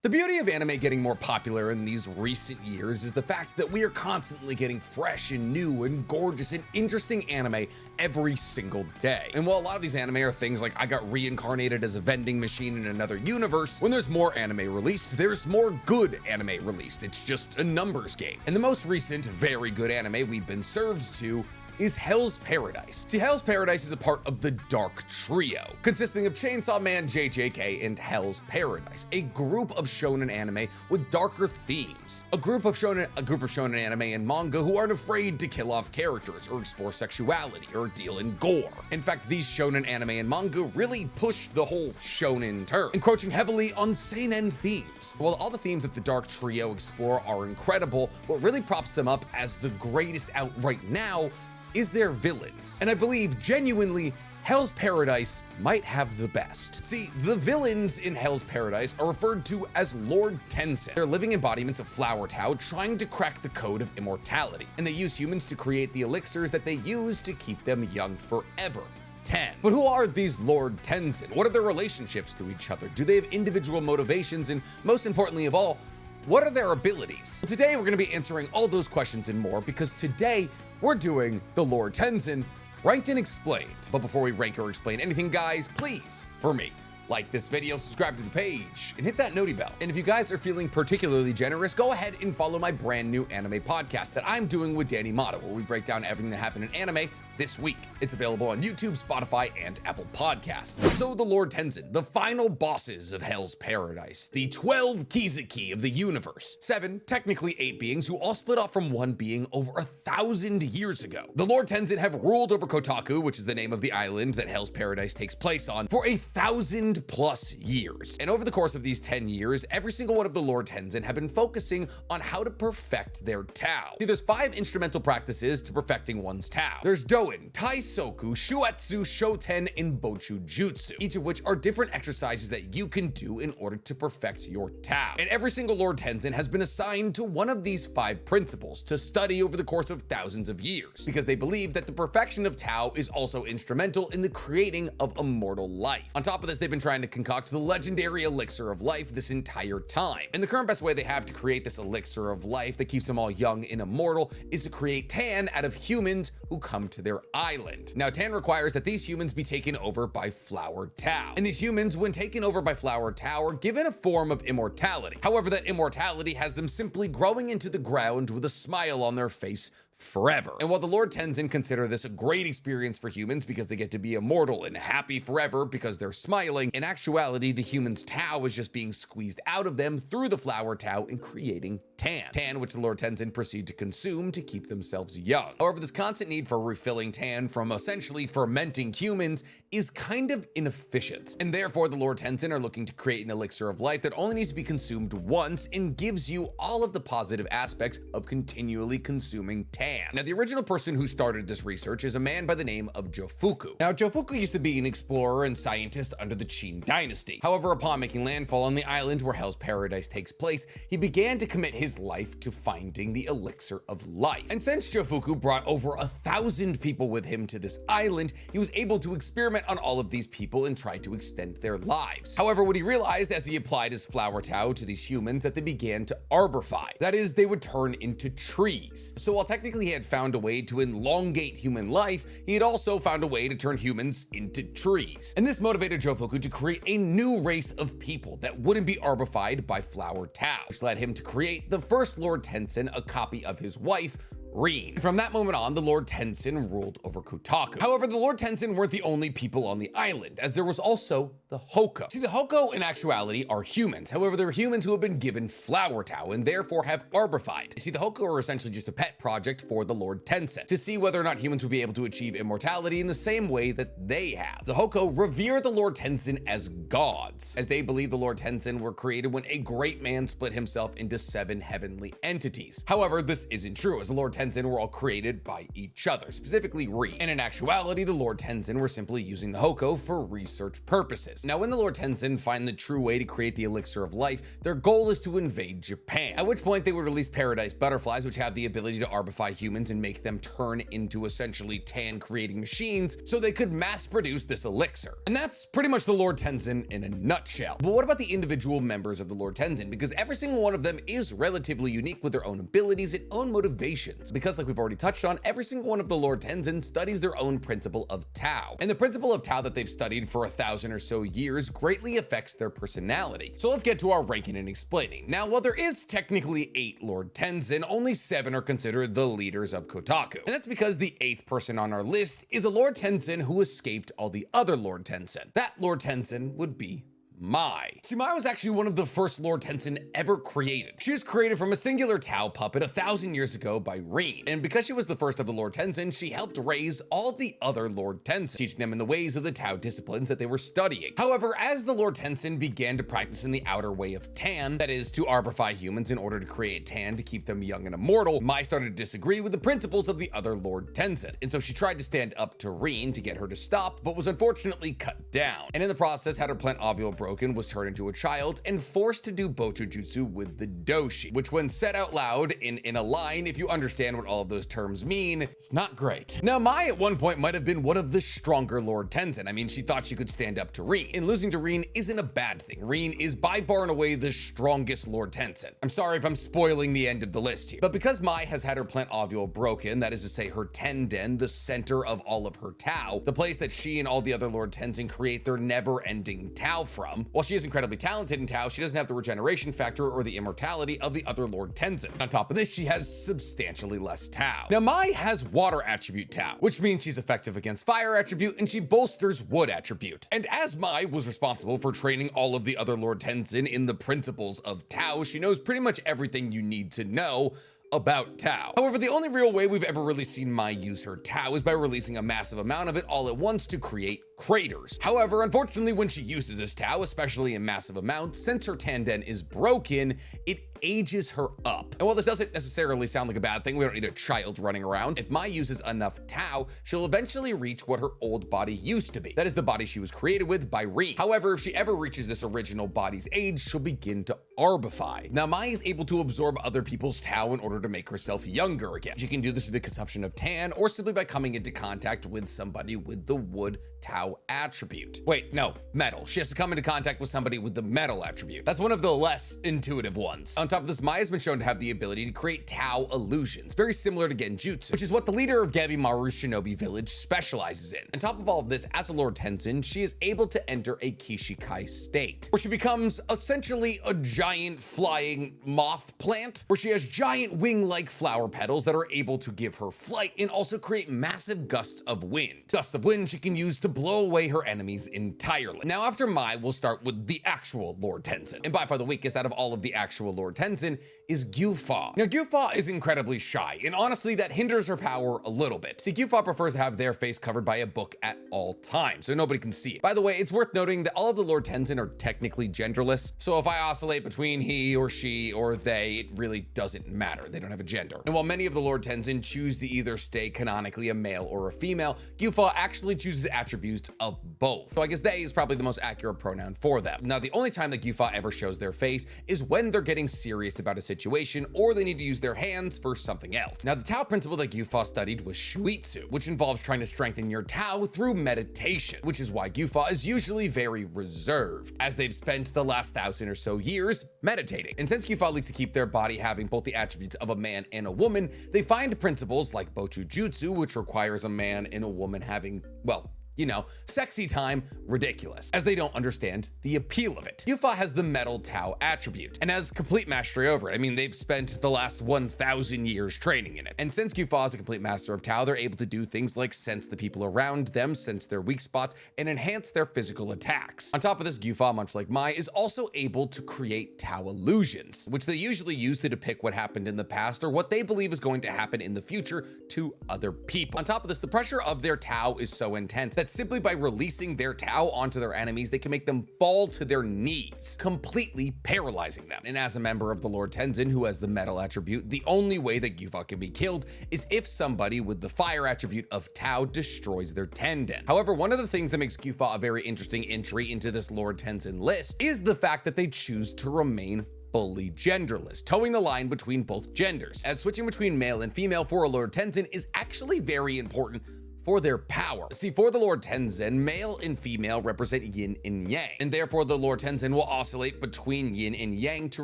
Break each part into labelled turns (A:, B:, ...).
A: The beauty of anime getting more popular in these recent years is the fact that we are constantly getting fresh and new and gorgeous and interesting anime every single day. And while a lot of these anime are things like I got reincarnated as a vending machine in another universe, when there's more anime released, there's more good anime released. It's just a numbers game. And the most recent very good anime we've been served to is Hell's Paradise. See, Hell's Paradise is a part of the Dark Trio, consisting of Chainsaw Man, JJK, and Hell's Paradise, a group of shonen anime with darker themes. A group of shonen anime and manga who aren't afraid to kill off characters or explore sexuality or deal in gore. In fact, these shonen anime and manga really push the whole shonen term, encroaching heavily on seinen themes. While all the themes that the Dark Trio explore are incredible, what really props them up as the greatest out right now is their villains. And I believe genuinely Hell's Paradise might have the best. See, the villains in Hell's Paradise are referred to as Lord Tenzin. They're living embodiments of Flower Tao trying to crack the code of immortality, and they use humans to create the elixirs that they use to keep them young forever. 10. But who are these Lord Tenzin? What are their relationships to each other? Do they have individual motivations? And most importantly of all, what are their abilities? Well, today we're going to be answering all those questions and more, because today we're doing the Lord Tenzin Ranked and Explained. But before we rank or explain anything, guys, please, for me, like this video, subscribe to the page, and hit that noti bell. And if you guys are feeling particularly generous, go ahead and follow my brand new anime podcast that I'm doing with Danny Mata, where we break down everything that happened in anime this week. It's available on YouTube, Spotify, and Apple Podcasts. So the Lord Tenzin, the final bosses of Hell's Paradise, the 12 Kishikai of the universe, 7, technically 8 beings who all split off from one being over 1,000 years ago. The Lord Tenzin have ruled over Kotaku, which is the name of the island that Hell's Paradise takes place on, for 1,000+ years. And over the course of these 10 years, every single one of the Lord Tenzin have been focusing on how to perfect their Tao. See, there's 5 instrumental practices to perfecting one's Tao. There's Doin, Taisoku, Shuetsu, Shoten, and Bochujutsu, each of which are different exercises that you can do in order to perfect your Tao. And every single Lord Tenzin has been assigned to one of these 5 principles to study over the course of thousands of years, because they believe that the perfection of Tao is also instrumental in the creating of immortal life. On top of this, they've been trying to concoct the legendary elixir of life this entire time. And the current best way they have to create this elixir of life that keeps them all young and immortal is to create Tan out of humans who come to their island. Now, Tan requires that these humans be taken over by Flower Tao. And these humans, when taken over by Flower Tao, are given a form of immortality. However, that immortality has them simply growing into the ground with a smile on their face forever. And while the Lord Tenzin consider this a great experience for humans because they get to be immortal and happy forever because they're smiling, in actuality, the human's Tao is just being squeezed out of them through the Flower Tao and creating Tan, which the Lord Tenzin proceed to consume to keep themselves young. However, this constant need for refilling Tan from essentially fermenting humans is kind of inefficient, and therefore the Lord Tenzin are looking to create an elixir of life that only needs to be consumed once and gives you all of the positive aspects of continually consuming Tan. Now, the original person who started this research is a man by the name of Jofuku. Now, Jofuku used to be an explorer and scientist under the Qin dynasty. However, upon making landfall on the island where Hell's Paradise takes place, he began to commit his life to finding the elixir of life. And since Jofuku brought over 1,000 people with him to this island, he was able to experiment on all of these people and try to extend their lives. However, what he realized as he applied his Flower Tao to these humans that they began to arbify. That is, they would turn into trees. So while technically he had found a way to elongate human life, he had also found a way to turn humans into trees. And this motivated Jofuku to create a new race of people that wouldn't be arbified by Flower Tao, which led him to create the first Lord Tenzin, a copy of his wife, Reen. From that moment on, the Lord Tenzin ruled over Kotaku. However, the Lord Tenzin weren't the only people on the island, as there was also the Hoko. See, the Hoko in actuality are humans. However, they're humans who have been given Flower Tao and therefore have arbified. You see, the Hoko are essentially just a pet project for the Lord Tenzin to see whether or not humans would be able to achieve immortality in the same way that they have. The Hoko revere the Lord Tenzin as gods, as they believe the Lord Tenzin were created when a great man split himself into 7 heavenly entities. However, this isn't true, as the Lord Tenzin were all created by each other, specifically Ri. And in actuality, the Lord Tenzin were simply using the Hoko for research purposes. Now, when the Lord Tenzin find the true way to create the elixir of life, their goal is to invade Japan, at which point they would release paradise butterflies, which have the ability to arbify humans and make them turn into essentially tan creating machines so they could mass produce this elixir. And that's pretty much the Lord Tenzin in a nutshell. But what about the individual members of the Lord Tenzin? Because every single one of them is relatively unique with their own abilities and own motivations. Because like we've already touched on, every single one of the Lord Tenzin studies their own principle of Tao. And the principle of Tao that they've studied for 1,000 or so years greatly affects their personality. So let's get to our ranking and explaining. Now, while there is technically 8 Lord Tenzin, only 7 are considered the leaders of Kotaku. And that's because the 8th person on our list is a Lord Tenzin who escaped all the other Lord Tenzin. That Lord Tenzin would be Mai. See, Mai was actually one of the first Lord Tenzin ever created. She was created from a singular Tao puppet 1,000 years ago by Rin, and because she was the first of the Lord Tenzin, she helped raise all the other Lord Tenzin, teaching them in the ways of the Tao disciplines that they were studying. However, as the Lord Tenzin began to practice in the outer way of Tan, that is, to arbify humans in order to create Tan to keep them young and immortal, Mai started to disagree with the principles of the other Lord Tenzin, and so she tried to stand up to Rin to get her to stop, but was unfortunately cut down, and in the process had her plant ovule broken, was turned into a child, and forced to do Bochu Jutsu with the Doshi, which when said out loud in a line, if you understand what all of those terms mean, it's not great. Now, Mai at one point might have been one of the stronger Lord Tenzin. I mean, she thought she could stand up to Rin, and losing to Rin isn't a bad thing. Rin is by far and away the strongest Lord Tenzin. I'm sorry if I'm spoiling the end of the list here, but because Mai has had her plant ovule broken, that is to say her Tenden, the center of all of her Tao, the place that she and all the other Lord Tenzin create their never-ending Tao from, while she is incredibly talented in Tao, she doesn't have the regeneration factor or the immortality of the other Lord Tenzin. On top of this, she has substantially less Tao. Now, Mai has water attribute Tao, which means she's effective against fire attribute, and she bolsters wood attribute. And as Mai was responsible for training all of the other Lord Tenzin in the principles of Tao, she knows pretty much everything you need to know about Tao. However, the only real way we've ever really seen Mai use her Tao is by releasing a massive amount of it all at once to create craters. However, unfortunately, when she uses this Tao, especially in massive amounts, since her Tanden is broken, it ages her up. And while this doesn't necessarily sound like a bad thing, we don't need a child running around. If Mai uses enough Tao, she'll eventually reach what her old body used to be. That is the body she was created with by Rin. However, if she ever reaches this original body's age, she'll begin to arbify. Now, Mai is able to absorb other people's Tao in order to make herself younger again. She can do this through the consumption of Tan, or simply by coming into contact with somebody with the wood Tao attribute. Wait, no, metal. She has to come into contact with somebody with the metal attribute. That's one of the less intuitive ones. On top of this, Mai has been shown to have the ability to create Tao illusions, very similar to Genjutsu, which is what the leader of Gabimaru's shinobi village specializes in. On top of all of this, as a Lord Tenzin, she is able to enter a Kishikai state, where she becomes essentially a giant flying moth plant, where she has giant wing-like flower petals that are able to give her flight and also create massive gusts of wind. Gusts of wind she can use to blow away her enemies entirely. Now, after Mai, we'll start with the actual Lord Tenzin, and by far the weakest out of all of the actual Lord Tenzin is Gufa. Now, Gufa is incredibly shy, and honestly, that hinders her power a little bit. See, Gufa prefers to have their face covered by a book at all times, so nobody can see it. By the way, it's worth noting that all of the Lord Tenzin are technically genderless, so if I oscillate between he or she or they, it really doesn't matter. They don't have a gender. And while many of the Lord Tenzin choose to either stay canonically a male or a female, Gufa actually chooses attributes of both. So I guess they is probably the most accurate pronoun for them. Now, the only time that Gufa ever shows their face is when they're getting serious about a situation or they need to use their hands for something else. Now, the Tao principle that Gufa studied was Shuitsu, which involves trying to strengthen your Tao through meditation, which is why Gufa is usually very reserved, as they've spent the last 1,000 or so years meditating. And since Gufa likes to keep their body having both the attributes of a man and a woman, they find principles like Bochu Jutsu, which requires a man and a woman having, well, you know, sexy time, ridiculous, as they don't understand the appeal of it. Gufa has the metal Tao attribute and has complete mastery over it. I mean, they've spent the last 1,000 years training in it. And since Gufa is a complete master of Tao, they're able to do things like sense the people around them, sense their weak spots, and enhance their physical attacks. On top of this, Gufa, much like Mai, is also able to create Tao illusions, which they usually use to depict what happened in the past or what they believe is going to happen in the future to other people. On top of this, the pressure of their Tao is so intense that that simply by releasing their Tao onto their enemies, they can make them fall to their knees, completely paralyzing them. And as a member of the Lord Tenzin who has the metal attribute, the only way that Gufa can be killed is if somebody with the fire attribute of Tao destroys their tendon. However, one of the things that makes Gufa a very interesting entry into this Lord Tenzin list is the fact that they choose to remain fully genderless, towing the line between both genders, as switching between male and female for a Lord Tenzin is actually very important for their power. See, for the Lord Tenzin, male and female represent yin and yang, and therefore the Lord Tenzin will oscillate between yin and yang to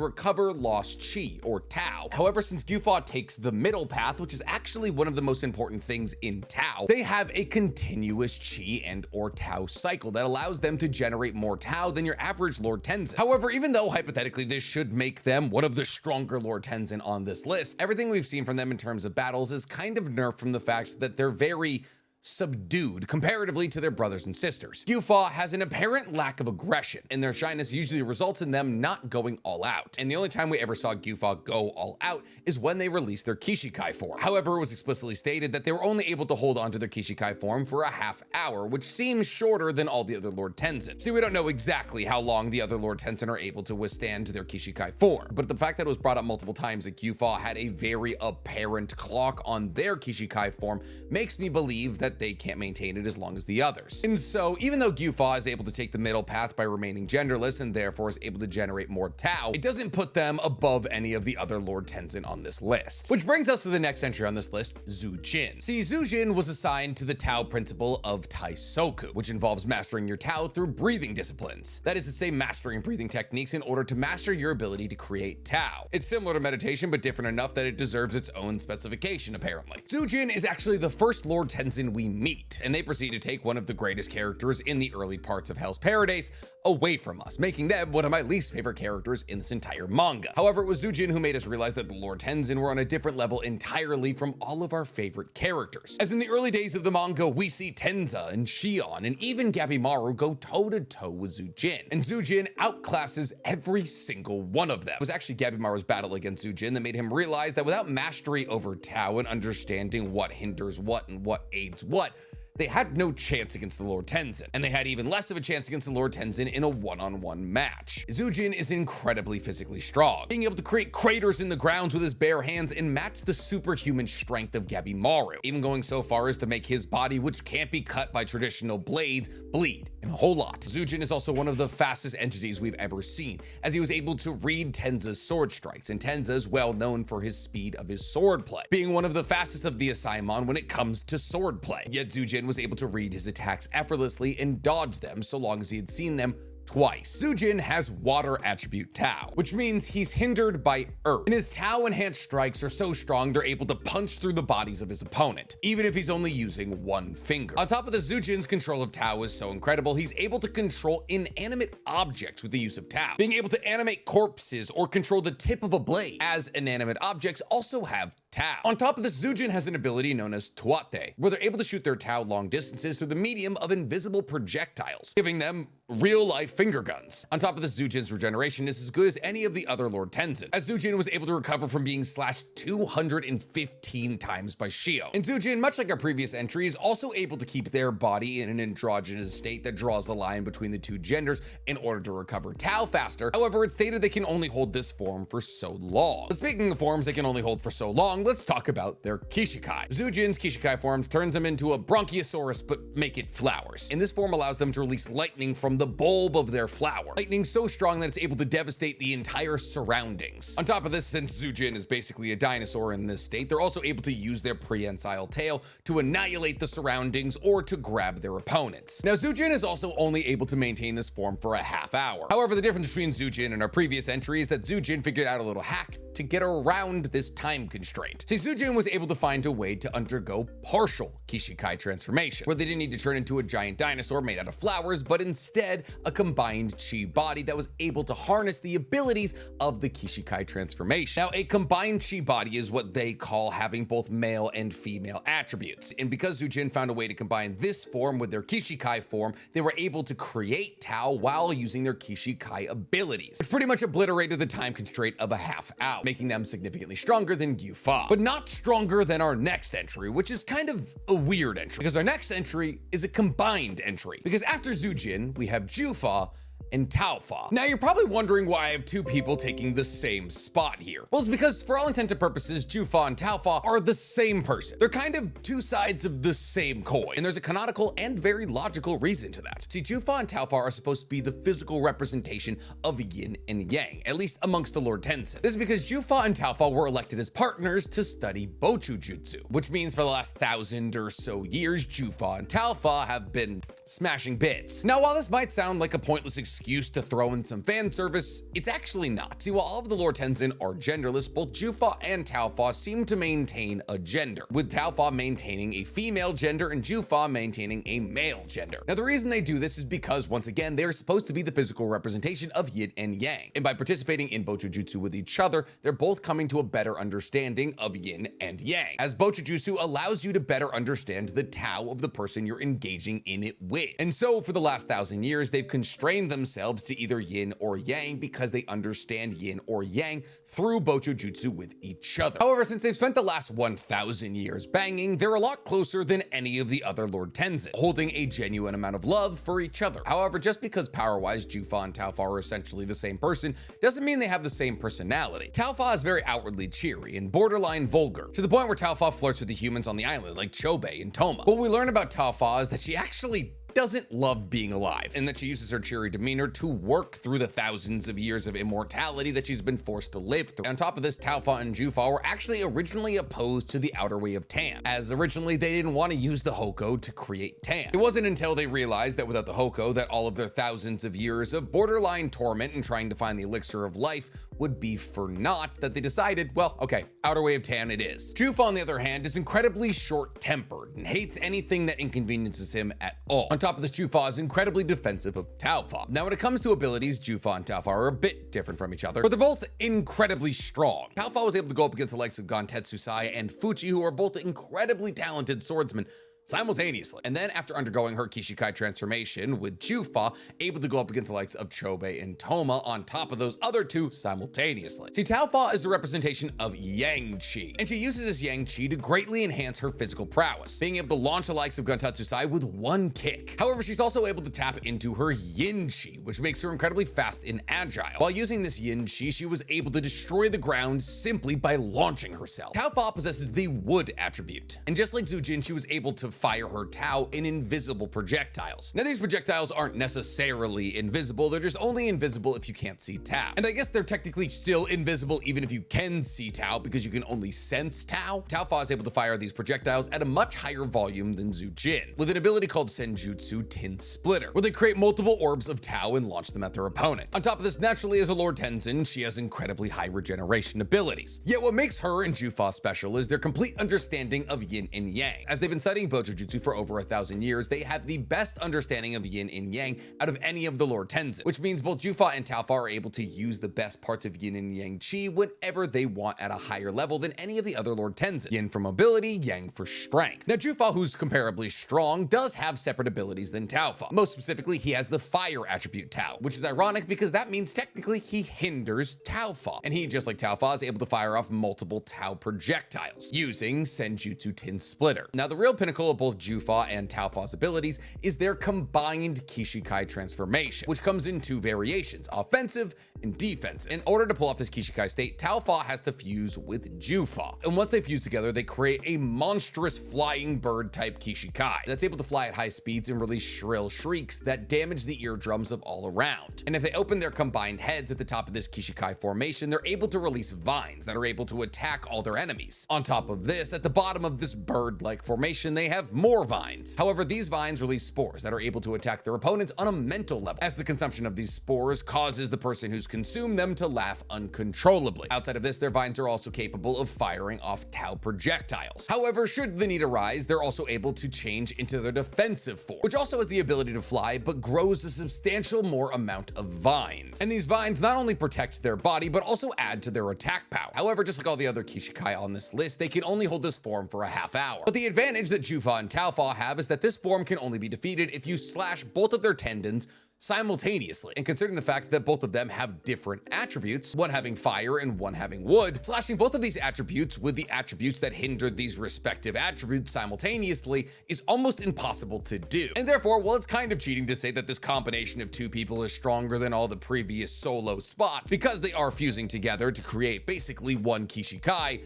A: recover lost chi, or Tao. However, since Gufa takes the middle path, which is actually one of the most important things in Tao, they have a continuous chi and or Tao cycle that allows them to generate more Tao than your average Lord Tenzin. However, even though hypothetically this should make them one of the stronger Lord Tenzin on this list, everything we've seen from them in terms of battles is kind of nerfed from the fact that they're very subdued comparatively to their brothers and sisters. Gufa has an apparent lack of aggression, and their shyness usually results in them not going all out. And the only time we ever saw Gufa go all out is when they released their Kishikai form. However, it was explicitly stated that they were only able to hold onto their Kishikai form for a half hour, which seems shorter than all the other Lord Tenzin. See, we don't know exactly how long the other Lord Tenzin are able to withstand their Kishikai form, but the fact that it was brought up multiple times that Gufa had a very apparent clock on their Kishikai form makes me believe that they can't maintain it as long as the others. And so, even though Gufa is able to take the middle path by remaining genderless and therefore is able to generate more Tao, it doesn't put them above any of the other Lord Tenzin on this list. Which brings us to the next entry on this list, Zhujin. See, Zhujin was assigned to the Tao principle of Taisoku, which involves mastering your Tao through breathing disciplines. That is to say, mastering breathing techniques in order to master your ability to create Tao. It's similar to meditation, but different enough that it deserves its own specification, apparently. Zhujin is actually the first Lord Tenzin we meet, and they proceed to take one of the greatest characters in the early parts of Hell's Paradise away from us, making them one of my least favorite characters in this entire manga. However, it was Zhujin who made us realize that the Lord Tenzin were on a different level entirely from all of our favorite characters. As in the early days of the manga, we see Tenza and Shion and even Gabimaru go toe-to-toe with Zhujin, and Zhujin outclasses every single one of them. It was actually Gabimaru's battle against Zhujin that made him realize that without mastery over Tao and understanding what hinders what and what aids what, they had no chance against the Lord Tenzin, and they had even less of a chance against the Lord Tenzin in a one-on-one match. Zhujin is incredibly physically strong, being able to create craters in the ground with his bare hands and match the superhuman strength of Gabimaru, even going so far as to make his body, which can't be cut by traditional blades, bleed and a whole lot. Zhujin is also one of the fastest entities we've ever seen, as he was able to read Tenza's sword strikes, and Tenza is well known for his speed of his sword play, being one of the fastest of the Asaemon when it comes to sword play. Yet Zhujin was able to read his attacks effortlessly and dodge them so long as he had seen them twice. Zhujin has water attribute Tao, which means he's hindered by earth, and his Tao enhanced strikes are so strong they're able to punch through the bodies of his opponent, even if he's only using one finger. On top of this, Zhujin's control of Tao is so incredible, he's able to control inanimate objects with the use of Tao, being able to animate corpses or control the tip of a blade, as inanimate objects also have Tao. On top of this, Zhujin has an ability known as Tuate, where they're able to shoot their Tao long distances through the medium of invisible projectiles, giving them real-life finger guns. On top of this, Zhujin's regeneration is as good as any of the other Lord Tenzin, as Zhujin was able to recover from being slashed 215 times by Shio. And Zhujin, much like our previous entry, is also able to keep their body in an androgynous state that draws the line between the two genders in order to recover Tao faster. However, it's stated they can only hold this form for so long. But speaking of forms they can only hold for so long, let's talk about their Kishikai. Zhujin's Kishikai forms turns them into a Bronchiosaurus, but make it flowers. And this form allows them to release lightning from the bulb of their flower. Lightning so strong that it's able to devastate the entire surroundings. On top of this, since Zhujin is basically a dinosaur in this state, they're also able to use their prehensile tail to annihilate the surroundings or to grab their opponents. Now, Zhujin is also only able to maintain this form for a half hour. However, the difference between Zhujin and our previous entry is that Zhujin figured out a little hack to get around this time constraint. See, Zhujin was able to find a way to undergo partial Kishikai transformation, where they didn't need to turn into a giant dinosaur made out of flowers, but instead a combined chi body that was able to harness the abilities of the Kishikai transformation. Now, a combined chi body is what they call having both male and female attributes, and because Zhujin found a way to combine this form with their Kishikai form, they were able to create Tao while using their Kishikai abilities, which pretty much obliterated the time constraint of a half hour, making them significantly stronger than Gufa. Jufa, but not stronger than our next entry, which is kind of a weird entry, because our next entry is a combined entry, because after Zhujin, we have Jufa and Taufa. Now you're probably wondering why I have two people taking the same spot here. Well, it's because for all intent and purposes, Jufa and Taufa are the same person. They're kind of two sides of the same coin, and there's a canonical and very logical reason to that. See, Jufa and Taufa are supposed to be the physical representation of yin and yang, at least amongst the Lord Tenzin. This is because Jufa and Taufa were elected as partners to study Bochu Jutsu, which means for the last 1,000 or so years, Jufa and Taufa have been smashing bits. Now, while this might sound like a pointless excuse to throw in some fan service, it's actually not. See, while all of the Lord Tenzin are genderless, both Jufa and Taufa seem to maintain a gender, with Taufa maintaining a female gender and Jufa maintaining a male gender. Now, the reason they do this is because, once again, they are supposed to be the physical representation of yin and yang, and by participating in Bochu Jutsu with each other, they're both coming to a better understanding of yin and yang, as Bochu Jutsu allows you to better understand the Tao of the person you're engaging in it with. And so, for the last 1,000 years, they've constrained themselves to either yin or yang because they understand yin or yang through Bochu Jutsu with each other. However, since they've spent the last 1,000 years banging, they're a lot closer than any of the other Lord Tenzin, holding a genuine amount of love for each other. However, just because power-wise Jufa and Taufa are essentially the same person doesn't mean they have the same personality. Taufa is very outwardly cheery and borderline vulgar, to the point where Taufa flirts with the humans on the island like Chobei and Toma. But what we learn about Taufa is that she actually doesn't love being alive, and that she uses her cheery demeanor to work through the thousands of years of immortality that she's been forced to live through. On top of this, Taufa and Jufa were actually originally opposed to the outer way of Tam, as originally they didn't want to use the Hoko to create Tam. It wasn't until they realized that without the Hoko, that all of their thousands of years of borderline torment and trying to find the elixir of life would be for naught, that they decided, well, okay, outer way of Tan it is. Jufa, on the other hand, is incredibly short-tempered and hates anything that inconveniences him at all. On top of this, Jufa is incredibly defensive of Taufa. Now, when it comes to abilities, Jufa and Taufa are a bit different from each other, but they're both incredibly strong. Taufa was able to go up against the likes of Gontetsu Sai and Fuchi, who are both incredibly talented swordsmen, simultaneously. And then after undergoing her Kishikai transformation, with Jufa able to go up against the likes of Chobei and Toma on top of those other two simultaneously. See, Taufa is the representation of Yang Chi, and she uses this Yang Chi to greatly enhance her physical prowess, being able to launch the likes of Gontetsu Sai with one kick. However, she's also able to tap into her Yin Chi, which makes her incredibly fast and agile. While using this Yin Chi, she was able to destroy the ground simply by launching herself. Taufa possesses the Wood attribute, and just like Zhujin, she was able to fire her Tao in invisible projectiles. Now, these projectiles aren't necessarily invisible, they're just only invisible if you can't see Tao. And I guess they're technically still invisible even if you can see Tao, because you can only sense Tao. Taufa is able to fire these projectiles at a much higher volume than Zhujin, with an ability called Senjutsu Tin Splitter, where they create multiple orbs of Tao and launch them at their opponent. On top of this, naturally as a Lord Tenzin, she has incredibly high regeneration abilities. Yet what makes her and Jufa special is their complete understanding of yin and yang. As they've been studying Bochu Jutsu for over 1,000 years, they have the best understanding of yin and yang out of any of the Lord Tenzin, which means both Jufa and Taufa are able to use the best parts of yin and yang chi whenever they want at a higher level than any of the other Lord Tenzin. Yin for mobility, yang for strength. Now, Jufa, who's comparably strong, does have separate abilities than Taufa. Most specifically, he has the fire attribute Tao, which is ironic because that means technically he hinders Taufa, and he, just like Taufa, is able to fire off multiple Tao projectiles using Senjutsu Tin Splitter. Now, the real pinnacle of both Jufa and Taufa's abilities is their combined Kishikai transformation, which comes in two variations, offensive and defensive. In order to pull off this Kishikai state, Taufa has to fuse with Jufa, and once they fuse together, they create a monstrous flying bird type Kishikai that's able to fly at high speeds and release shrill shrieks that damage the eardrums of all around. And if they open their combined heads at the top of this Kishikai formation, they're able to release vines that are able to attack all their enemies. On top of this, at the bottom of this bird-like formation, they have more vines. However, these vines release spores that are able to attack their opponents on a mental level, as the consumption of these spores causes the person who's consumed them to laugh uncontrollably. Outside of this, their vines are also capable of firing off Tao projectiles. However, should the need arise, they're also able to change into their defensive form, which also has the ability to fly, but grows a substantial more amount of vines. And these vines not only protect their body, but also add to their attack power. However, just like all the other Kishikai on this list, they can only hold this form for a half hour. But the advantage that Jufa and Taufa have is that this form can only be defeated if you slash both of their tendons simultaneously. And considering the fact that both of them have different attributes, one having fire and one having wood, slashing both of these attributes with the attributes that hinder these respective attributes simultaneously is almost impossible to do. And therefore, while it's kind of cheating to say that this combination of two people is stronger than all the previous solo spots, because they are fusing together to create basically one Kishikai,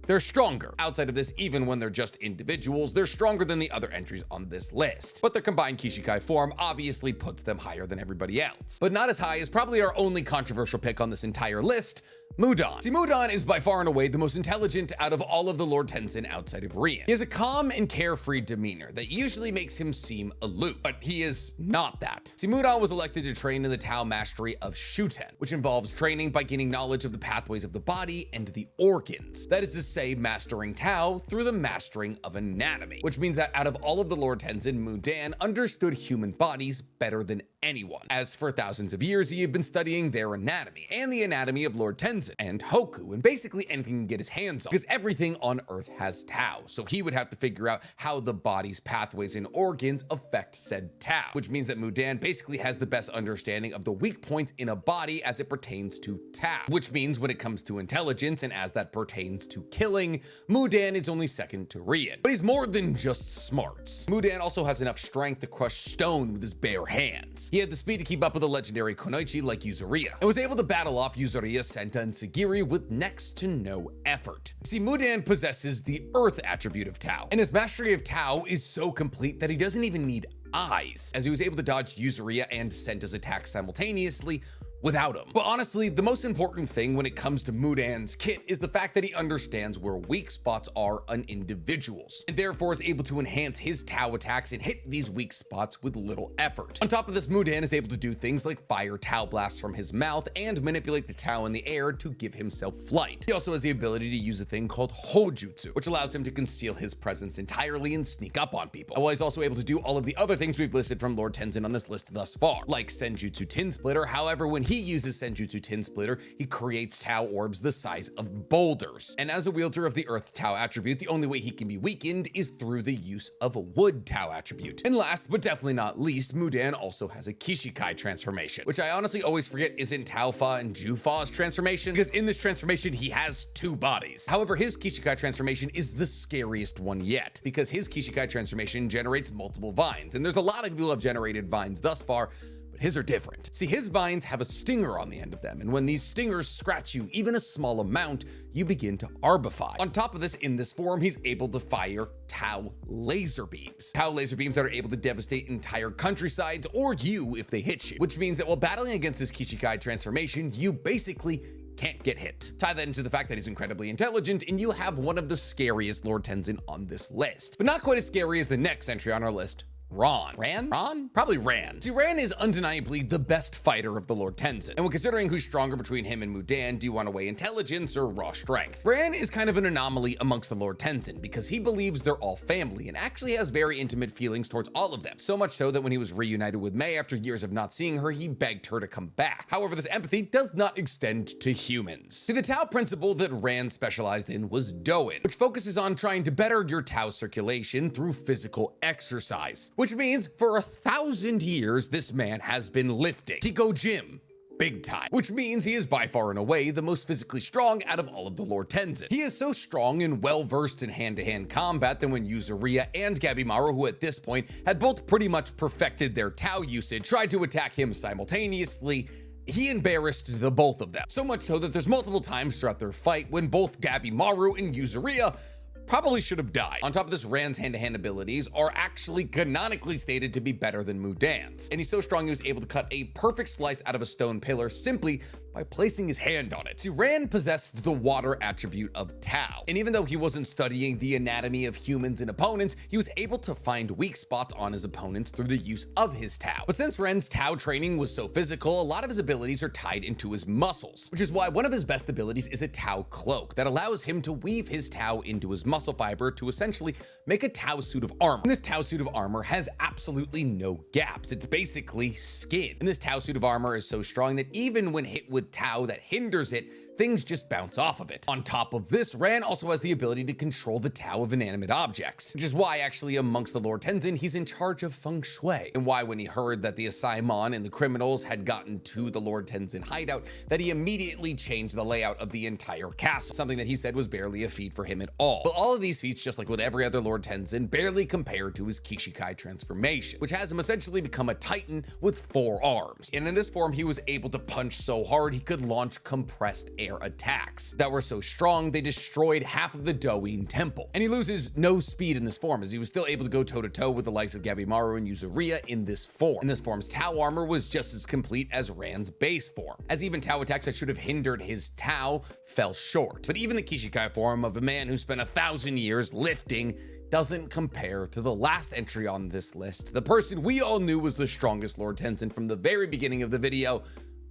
A: they're stronger. Outside of this, even when they're just individuals, they're stronger than the other entries on this list. But their combined Kishikai form obviously puts them higher than everybody else. But not as high as probably our only controversial pick on this entire list, Mudan. See, Mudan is by far and away the most intelligent out of all of the Lord Tenzin outside of Rian. He has a calm and carefree demeanor that usually makes him seem aloof, but he is not that. See, Mudan was elected to train in the Tao mastery of Shuten, which involves training by gaining knowledge of the pathways of the body and the organs. That is to say, mastering Tao through the mastering of anatomy, which means that out of all of the Lord Tenzin, Mudan understood human bodies better than anyone, as for thousands of years he had been studying their anatomy and the anatomy of Lord Tenzin and Hoku and basically anything he can get his hands on, because everything on Earth has Tao, so he would have to figure out how the body's pathways and organs affect said Tao, which means that Mudan basically has the best understanding of the weak points in a body as it pertains to Tao, which means when it comes to intelligence and as that pertains to killing, Mudan is only second to Rian. But he's more than just smarts. Mudan also has enough strength to crush stone with his bare hands. He had the speed to keep up with the legendary Kunoichi like Yuzuriya, and was able to battle off Yuzuriya, Senta, and Sagiri with next to no effort. See, Mudan possesses the Earth attribute of Tao, and his mastery of Tao is so complete that he doesn't even need eyes, as he was able to dodge Yuzuriya and Senta's attacks simultaneously without him. But honestly, the most important thing when it comes to Mudan's kit is the fact that he understands where weak spots are on individuals, and therefore is able to enhance his Tao attacks and hit these weak spots with little effort. On top of this, Mudan is able to do things like fire Tao blasts from his mouth and manipulate the Tao in the air to give himself flight. He also has the ability to use a thing called Hojutsu, which allows him to conceal his presence entirely and sneak up on people. While he's also able to do all of the other things we've listed from Lord Tenzin on this list thus far, like Senjutsu Tin Splitter. However, when he uses Senjutsu Tin Splitter, he creates Tao orbs the size of boulders. And as a wielder of the Earth Tao attribute, the only way he can be weakened is through the use of a Wood Tao attribute. And last, but definitely not least, Mudan also has a Kishikai transformation, which I honestly always forget isn't Tao Fa and Jufa's transformation, because in this transformation, he has two bodies. However, his Kishikai transformation is the scariest one yet, because his Kishikai transformation generates multiple vines, and there's a lot of people who have generated vines thus far, his are different. See, his vines have a stinger on the end of them, and when these stingers scratch you even a small amount, you begin to arbify. On top of this, in this form, he's able to fire Tao laser beams. Tao laser beams that are able to devastate entire countrysides or you if they hit you, which means that while battling against this Kishikai transformation, you basically can't get hit. Tie that into the fact that he's incredibly intelligent, and you have one of the scariest Lord Tenzin on this list. But not quite as scary as the next entry on our list, Ran? Probably Ran. See, Ran is undeniably the best fighter of the Lord Tenzin, and when considering who's stronger between him and Mudan, do you want to weigh intelligence or raw strength? Ran is kind of an anomaly amongst the Lord Tenzin because he believes they're all family and actually has very intimate feelings towards all of them, so much so that when he was reunited with Mei after years of not seeing her, he begged her to come back. However, this empathy does not extend to humans. See, the Tao principle that Ran specialized in was Doin, which focuses on trying to better your Tao circulation through physical exercise. Which means for 1,000 years, this man has been lifting. He go gym. Big time. Which means he is by far and away the most physically strong out of all of the Lord Tenzin. He is so strong and well-versed in hand-to-hand combat that when Yuzuriya and Gabimaru, who at this point had both pretty much perfected their Tao usage, tried to attack him simultaneously, he embarrassed the both of them. So much so that there's multiple times throughout their fight when both Gabimaru and Yuzuriya probably should have died. On top of this, Ran's hand-to-hand abilities are actually canonically stated to be better than Mudan's, and he's so strong he was able to cut a perfect slice out of a stone pillar simply by placing his hand on it. See, Ran possessed the water attribute of Tao, and even though he wasn't studying the anatomy of humans and opponents, he was able to find weak spots on his opponents through the use of his Tao. But since Ren's Tao training was so physical, a lot of his abilities are tied into his muscles, which is why one of his best abilities is a Tao cloak that allows him to weave his Tao into his muscle fiber to essentially make a Tao suit of armor. And this Tao suit of armor has absolutely no gaps. It's basically skin. And this Tao suit of armor is so strong that even when hit with Tao that hinders it, things just bounce off of it. On top of this, Ran also has the ability to control the Tao of inanimate objects, which is why actually amongst the Lord Tenzin, he's in charge of feng shui, and why when he heard that the Asaimon and the criminals had gotten to the Lord Tenzin hideout, that he immediately changed the layout of the entire castle, something that he said was barely a feat for him at all. But all of these feats, just like with every other Lord Tenzin, barely compare to his Kishikai transformation, which has him essentially become a titan with 4 arms. And in this form, he was able to punch so hard he could launch compressed air attacks that were so strong they destroyed half of the Doin temple. And he loses no speed in this form, as he was still able to go toe-to-toe with the likes of Gabimaru and Yuzuriya in this form. And this form's Tao armor was just as complete as Ran's base form, as even Tao attacks that should have hindered his Tao fell short. But even the Kishikai form of a man who spent 1,000 years lifting doesn't compare to the last entry on this list, the person we all knew was the strongest Lord Tenzin from the very beginning of the video,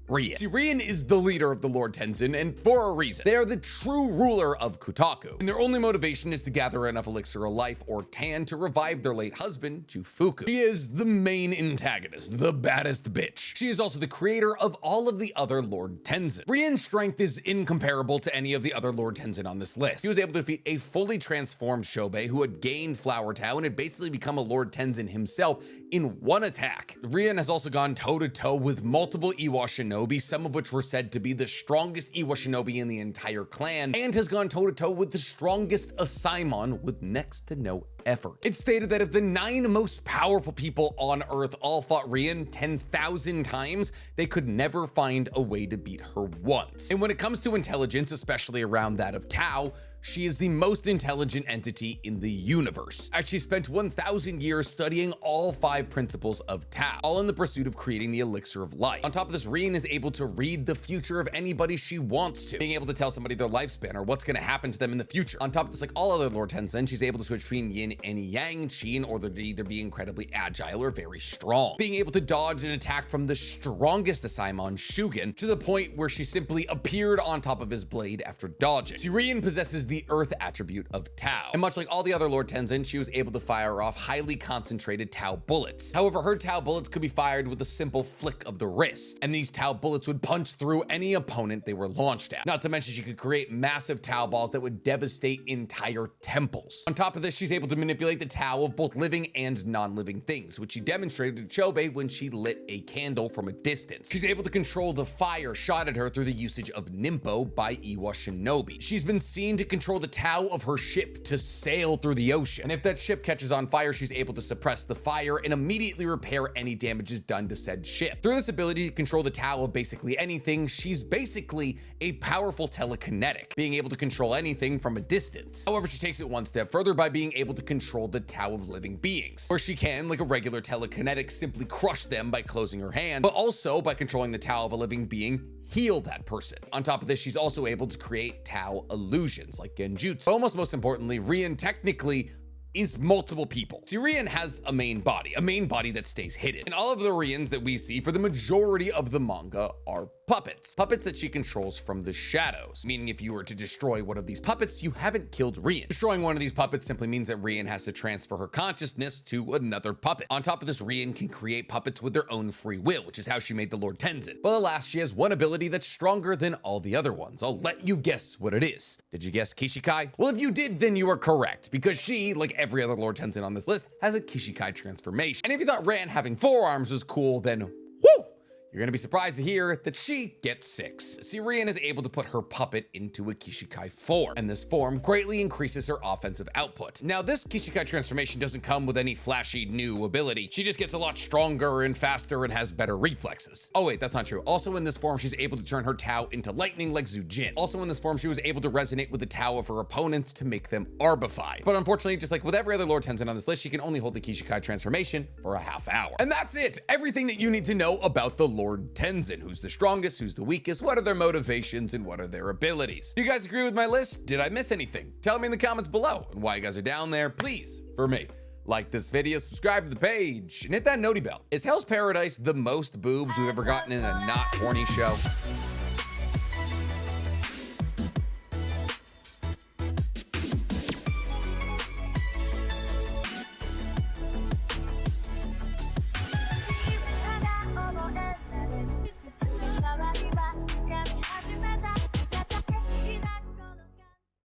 A: Rian. See, Rian is the leader of the Lord Tenzin, and for a reason. They are the true ruler of Kotaku, and their only motivation is to gather enough elixir of life, or Tan, to revive their late husband, Jufuku. She is the main antagonist, the baddest bitch. She is also the creator of all of the other Lord Tenzin. Rian's strength is incomparable to any of the other Lord Tenzin on this list. He was able to defeat a fully transformed Shobei who had gained Flower Tao and had basically become a Lord Tenzin himself in one attack. Rian has also gone toe-to-toe with multiple Iwa Shinobi, some of which were said to be the strongest Iwa Shinobi in the entire clan, and has gone toe-to-toe with the strongest Asaimon with next to no effort. It's stated that if the 9 most powerful people on Earth all fought Rian 10,000 times, they could never find a way to beat her once. And when it comes to intelligence, especially around that of Tao, she is the most intelligent entity in the universe, as she spent 1,000 years studying all 5 principles of Tao, all in the pursuit of creating the elixir of life. On top of this, Rian is able to read the future of anybody she wants to, being able to tell somebody their lifespan or what's going to happen to them in the future. On top of this, like all other Lord Tenzin, she's able to switch between yin and yang, chi in order to either be incredibly agile or very strong, being able to dodge an attack from the strongest Asaimon, Shugen, to the point where she simply appeared on top of his blade after dodging. See, Rian possesses the earth attribute of Tao, and much like all the other Lord Tenzin, she was able to fire off highly concentrated Tao bullets. However, her Tao bullets could be fired with a simple flick of the wrist, and these Tao bullets would punch through any opponent they were launched at. Not to mention she could create massive Tao balls that would devastate entire temples. On top of this, she's able to manipulate the Tao of both living and non-living things, which she demonstrated to Chobei when she lit a candle from a distance. She's able to control the fire shot at her through the usage of Nimpo by Iwa Shinobi. She's been seen to control the Tao of her ship to sail through the ocean, and if that ship catches on fire, she's able to suppress the fire and immediately repair any damages done to said ship. Through this ability to control the Tao of basically anything, she's basically a powerful telekinetic, being able to control anything from a distance. However, she takes it one step further by being able to control the Tao of living beings, where she can, like a regular telekinetic, simply crush them by closing her hand, but also by controlling the Tao of a living being, heal that person. On top of this, she's also able to create Tao illusions like Genjutsu. But almost most importantly, Rian technically is multiple people. See, Rian has a main body that stays hidden. And all of the Rians that we see for the majority of the manga are puppets that she controls from the shadows, meaning if you were to destroy one of these puppets, you haven't killed Rian. Destroying one of these puppets simply means that Rian has to transfer her consciousness to another puppet. On top of this, Rian can create puppets with their own free will, which is how she made the Lord Tenzin. But alas, she has one ability that's stronger than all the other ones. I'll let you guess what it is. Did you guess Kishikai? Well, if you did, then you are correct, because she, like every other Lord Tenzin on this list, has a Kishikai transformation. And if you thought Ran having 4 arms was cool, then whoo! You're gonna be surprised to hear that she gets 6. See, Rian is able to put her puppet into a Kishikai form, and this form greatly increases her offensive output. Now, this Kishikai transformation doesn't come with any flashy new ability. She just gets a lot stronger and faster and has better reflexes. Oh wait, that's not true. Also in this form, she's able to turn her Tao into lightning like Zhujin. Also in this form, she was able to resonate with the Tao of her opponents to make them arbify. But unfortunately, just like with every other Lord Tenzin on this list, she can only hold the Kishikai transformation for a half hour. And that's it! Everything that you need to know about the Lord Tenzin. Who's the strongest, who's the weakest, what are their motivations, and what are their abilities. Do you guys agree with my list? Did I miss anything? Tell me in the comments below. And while you guys are down there, please, for me, like this video, subscribe to the page, and hit that noti bell. Is Hell's Paradise the most boobs we've ever gotten in a not horny show?